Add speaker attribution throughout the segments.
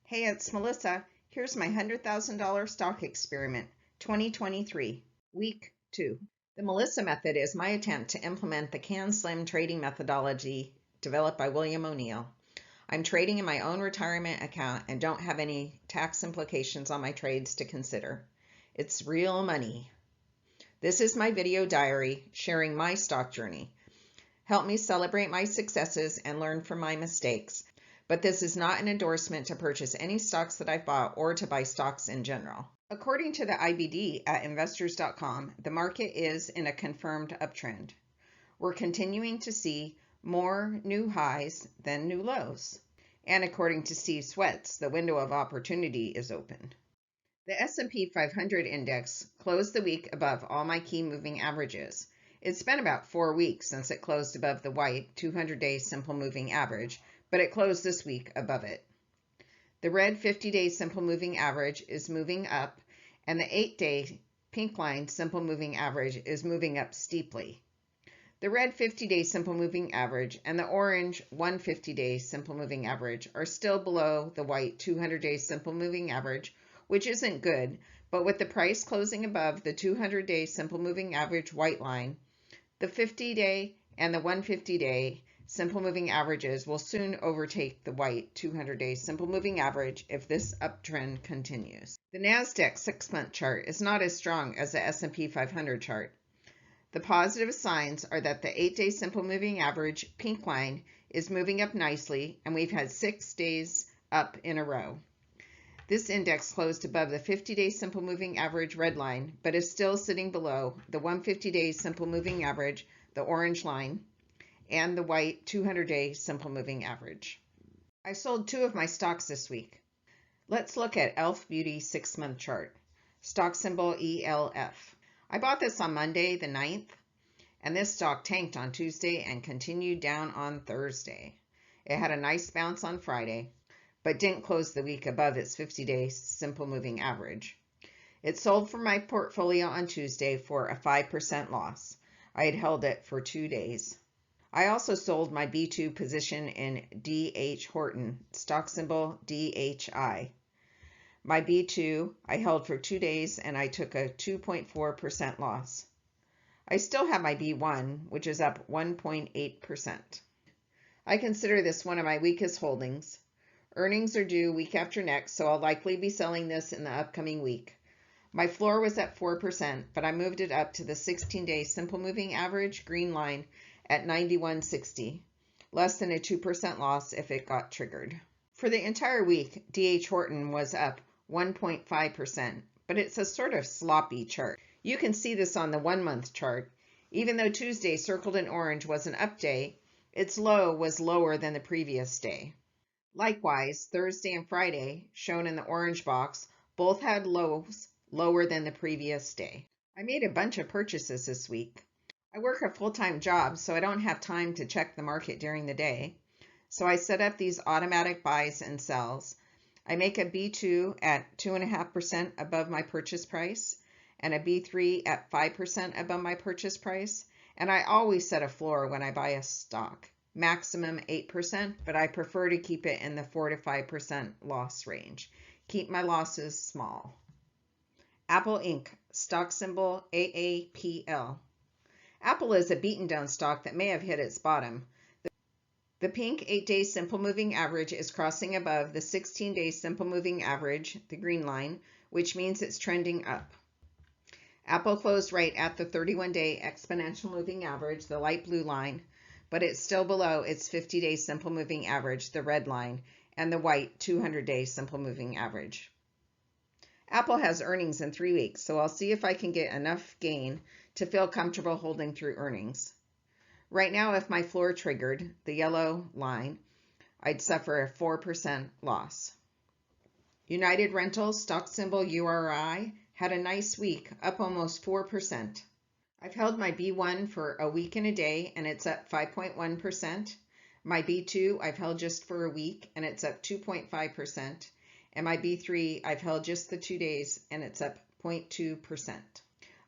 Speaker 1: Hey, it's Melissa. Here's my $100,000 stock experiment, 2023, week 2. The Melissa method is my attempt to implement the CAN-SLIM trading methodology developed by William O'Neill. I'm trading in my own retirement account and don't have any tax implications on my trades to consider. It's real money. This is my video diary sharing my stock journey. Help me celebrate my successes and learn from my mistakes. But this is not an endorsement to purchase any stocks that I've bought or to buy stocks in general. According to the IBD at investors.com, the market is in a confirmed uptrend. We're continuing to see more new highs than new lows. And according to Steve Sweats, the window of opportunity is open. The S&P 500 index closed the week above all my key moving averages. It's been about 4 weeks since it closed above the white 200-day simple moving average, but it closed this week above it. The red 50-day simple moving average is moving up, and the 8-day pink line simple moving average is moving up steeply. The red 50-day simple moving average and the orange 150-day simple moving average are still below the white 200-day simple moving average, which isn't good, but with the price closing above the 200-day simple moving average white line, the 50-day and the 150-day simple moving averages will soon overtake the white 200-day simple moving average if this uptrend continues. The NASDAQ 6-month chart is not as strong as the S&P 500 chart. The positive signs are that the 8-day simple moving average pink line is moving up nicely, and we've had 6 days up in a row. This index closed above the 50-day simple moving average red line, but is still sitting below the 150-day simple moving average, the orange line, and the white 200-day simple moving average. I sold 2 of my stocks this week. Let's look at Elf Beauty 6-month chart, stock symbol ELF. I bought this on Monday the 9th, and this stock tanked on Tuesday and continued down on Thursday. It had a nice bounce on Friday, but didn't close the week above its 50-day simple moving average. It sold from my portfolio on Tuesday for a 5% loss. I had held it for 2 days. I also sold my B2 position in DH Horton, stock symbol DHI. My B2 I held for 2 days and I took a 2.4% loss. I still have my B1, which is up 1.8%. I consider this one of my weakest holdings. Earnings are due week after next, so I'll likely be selling this in the upcoming week. My floor was at 4%, but I moved it up to the 16-day simple moving average green line at 91.60, less than a 2% loss if it got triggered. For the entire week, DH Horton was up 1.5%, but it's a sort of sloppy chart. You can see this on the 1-month chart. Even though Tuesday circled in orange was an up day, its low was lower than the previous day. Likewise, Thursday and Friday, shown in the orange box, both had lows lower than the previous day. I made a bunch of purchases this week. I work a full-time job, so I don't have time to check the market during the day. So I set up these automatic buys and sells. I make a B2 at 2.5% above my purchase price and a B3 at 5% above my purchase price. And I always set a floor when I buy a stock, maximum 8%, but I prefer to keep it in the 4 to 5% loss range. Keep my losses small. Apple Inc., stock symbol AAPL. Apple is a beaten down stock that may have hit its bottom. The pink 8-day simple moving average is crossing above the 16-day simple moving average, the green line, which means it's trending up. Apple closed right at the 31-day exponential moving average, the light blue line, but it's still below its 50-day simple moving average, the red line, and the white 200-day simple moving average. Apple has earnings in 3 weeks, so I'll see if I can get enough gain to feel comfortable holding through earnings. Right now, if my floor triggered, the yellow line, I'd suffer a 4% loss. United Rentals, stock symbol URI, had a nice week, up almost 4%. I've held my B1 for a week and a day, and it's up 5.1%. My B2 I've held just for a week, and it's up 2.5%. And my B3 I've held just the 2 days, and it's up 0.2%.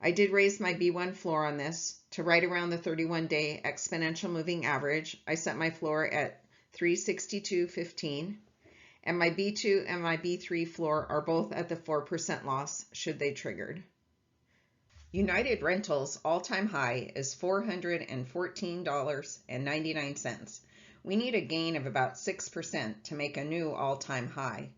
Speaker 1: I did raise my B1 floor on this to right around the 31-day exponential moving average. I set my floor at 362.15, and my B2 and my B3 floor are both at the 4% loss should they triggered. United Rentals all-time high is $414.99. We need a gain of about 6% to make a new all-time high.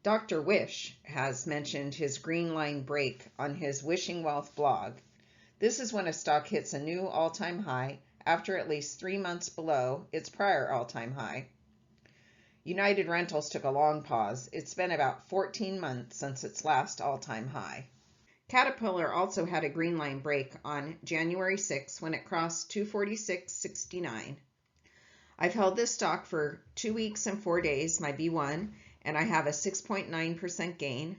Speaker 1: Dr. Wish has mentioned his green line break on his Wishing Wealth blog. This is when a stock hits a new all-time high after at least 3 months below its prior all-time high. United Rentals took a long pause. It's been about 14 months since its last all-time high. Caterpillar also had a green line break on January 6 when it crossed 246.69. I've held this stock for 2 weeks and 4 days, my B1, and I have a 6.9% gain.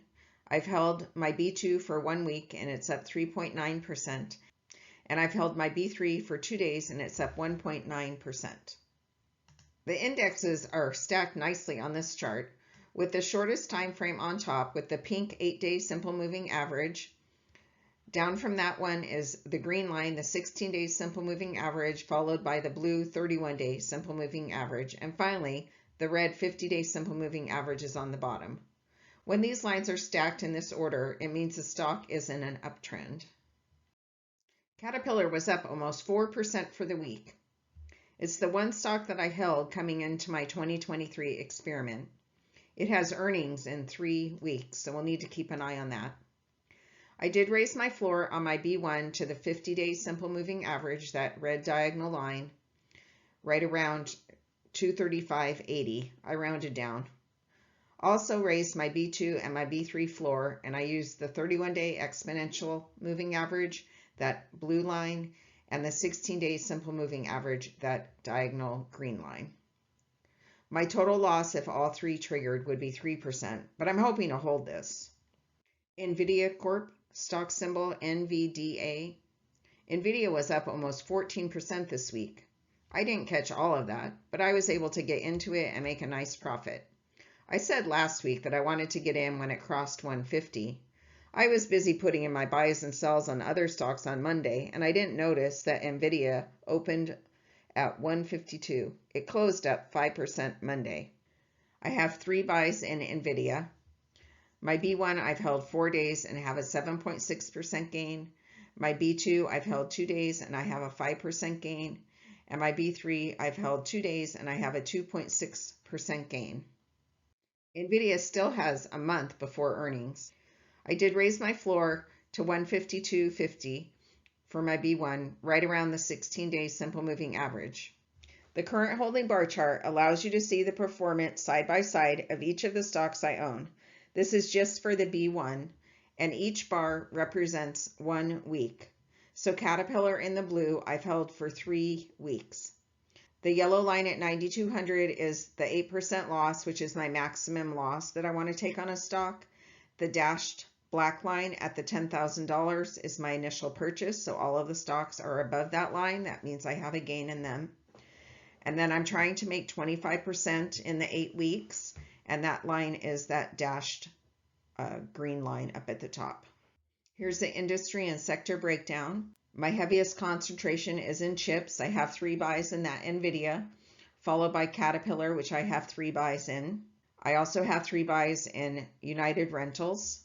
Speaker 1: I've held my B2 for 1 week and it's up 3.9%. And I've held my B3 for 2 days and it's up 1.9%. The indexes are stacked nicely on this chart, with the shortest time frame on top with the pink 8-day simple moving average. Down from that one is the green line, the 16-day simple moving average, followed by the blue 31-day simple moving average, and finally the red 50-day simple moving average is on the bottom. When these lines are stacked in this order, it means the stock is in an uptrend. Caterpillar was up almost 4% for the week. It's the one stock that I held coming into my 2023 experiment. It has earnings in 3 weeks, so we'll need to keep an eye on that. I did raise my floor on my B1 to the 50-day simple moving average, that red diagonal line, right around 235.80. I rounded down. Also raised my B2 and my B3 floor, and I used the 31-day exponential moving average, that blue line, and the 16-day simple moving average, that diagonal green line. My total loss if all three triggered would be 3%, but I'm hoping to hold this. NVDA Corp, stock symbol NVDA. NVIDIA was up almost 14% this week. I didn't catch all of that, but I was able to get into it and make a nice profit. I said last week that I wanted to get in when it crossed 150. I was busy putting in my buys and sells on other stocks on Monday, and I didn't notice that NVIDIA opened at 152. It closed up 5% Monday. I have 3 buys in NVIDIA. My B1 I've held 4 days and have a 7.6% gain. My B2 I've held 2 days and I have a 5% gain. And my B3 I've held 2 days and I have a 2.6% gain. NVIDIA still has a month before earnings. I did raise my floor to 152.50 for my B1, right around the 16-day simple moving average. The current holding bar chart allows you to see the performance side by side of each of the stocks I own. This is just for the B1, and each bar represents 1 week. So Caterpillar in the blue I've held for 3 weeks. The yellow line at 9,200 is the 8% loss, which is my maximum loss that I want to take on a stock. The dashed black line at the $10,000 is my initial purchase, so all of the stocks are above that line. That means I have a gain in them. And then I'm trying to make 25% in the 8 weeks, and that line is that dashed green line up at the top. Here's the industry and sector breakdown. My heaviest concentration is in chips. I have 3 buys in that NVIDIA, followed by Caterpillar, which I have 3 buys in. I also have 3 buys in United Rentals.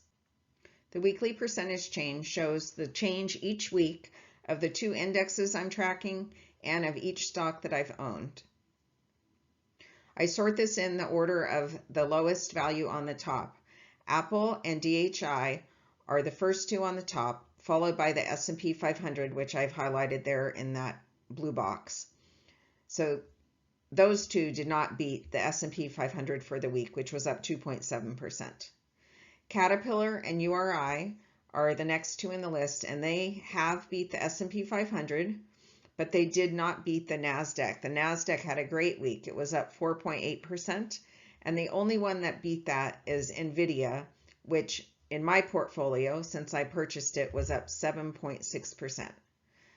Speaker 1: The weekly percentage change shows the change each week of the 2 indexes I'm tracking and of each stock that I've owned. I sort this in the order of the lowest value on the top. Apple and DHI are the first 2 on the top, followed by the S&P 500, which I've highlighted there in that blue box. So those 2 did not beat the S&P 500 for the week, which was up 2.7%. Caterpillar and URI are the next 2 in the list, and they have beat the S&P 500, but they did not beat the NASDAQ. The NASDAQ had a great week. It was up 4.8%, and the only one that beat that is NVIDIA, which in my portfolio, since I purchased it, was up 7.6%.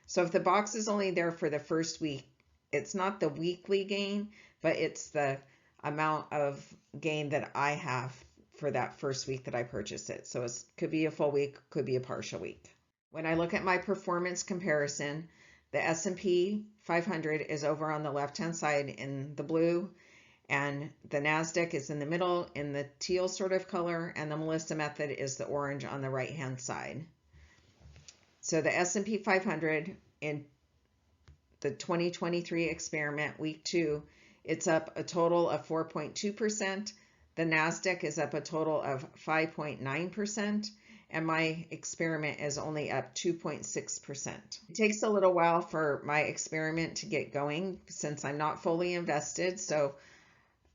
Speaker 1: So if the box is only there for the first week, it's not the weekly gain, but it's the amount of gain that I have for that first week that I purchased it. So it could be a full week, could be a partial week. When I look at my performance comparison, the S&P 500 is over on the left-hand side in the blue, And the NASDAQ is in the middle in the teal sort of color, and the Melissa method is the orange on the right-hand side. So the S&P 500 in the 2023 experiment, week 2, it's up a total of 4.2%. The NASDAQ is up a total of 5.9%. And my experiment is only up 2.6%. It takes a little while for my experiment to get going since I'm not fully invested. So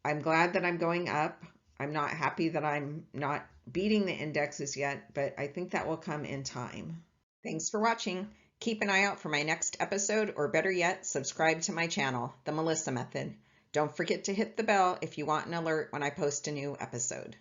Speaker 1: I'm glad that I'm going up. I'm not happy that I'm not beating the indexes yet, but I think that will come in time. Thanks for watching. Keep an eye out for my next episode, or better yet, subscribe to my channel, The Melissa Method. Don't forget to hit the bell if you want an alert when I post a new episode.